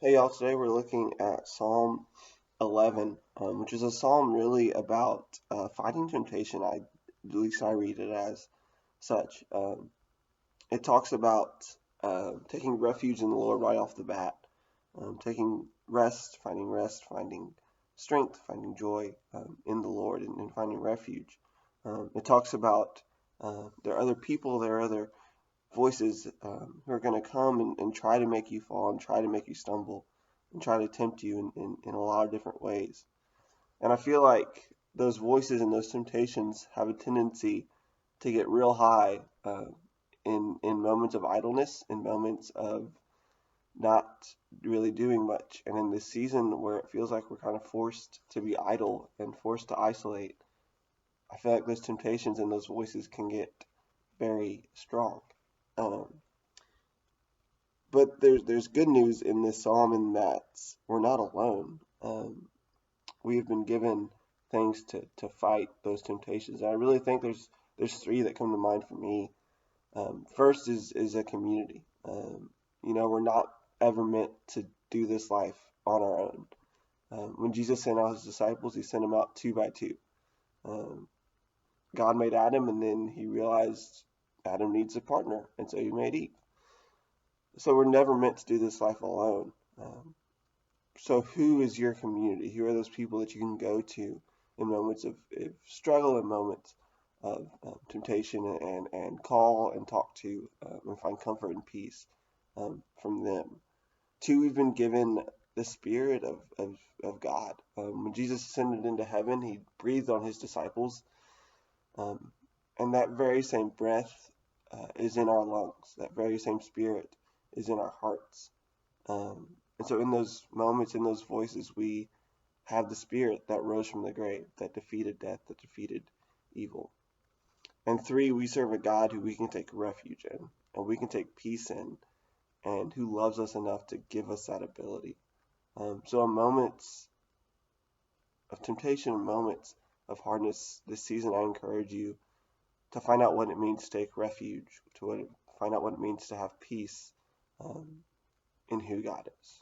Hey y'all, today we're looking at Psalm 11, which is a psalm really about fighting temptation. At least I read it as such. It talks about taking refuge in the Lord right off the bat, taking rest, finding strength, finding joy in the Lord, and finding refuge. It talks about there are other people, there are other voices who are going to come and try to make you fall and try to make you stumble and try to tempt you in a lot of different ways. And I feel like those voices and those temptations have a tendency to get real high in moments of idleness, in moments of not really doing much. And in this season where it feels like we're kind of forced to be idle and forced to isolate, I feel like those temptations and those voices can get very strong. Um, But there's good news in this psalm in that we're not alone. We have been given things to fight those temptations. And I really think there's three that come to mind for me. First is a community. We're not ever meant to do this life on our own. When Jesus sent out his disciples, he sent them out two by two. Um, God made Adam, and then he realized Adam needs a partner, and so he made Eve. So we're never meant to do this life alone. So who is your community? Who are those people that you can go to in moments of struggle, in moments of temptation, and call and talk to and find comfort and peace from them? Two, we've been given the Spirit of God. When Jesus ascended into heaven, he breathed on his disciples, um, and that very same breath is in our lungs. That very same Spirit is in our hearts. And so in those moments, in those voices, we have the Spirit that rose from the grave, that defeated death, that defeated evil. And three, we serve a God who we can take refuge in, and we can take peace in, and who loves us enough to give us that ability. So in moments of temptation, in moments of hardness this season, I encourage you to find out what it means to take refuge, find out what it means to have peace in who God is.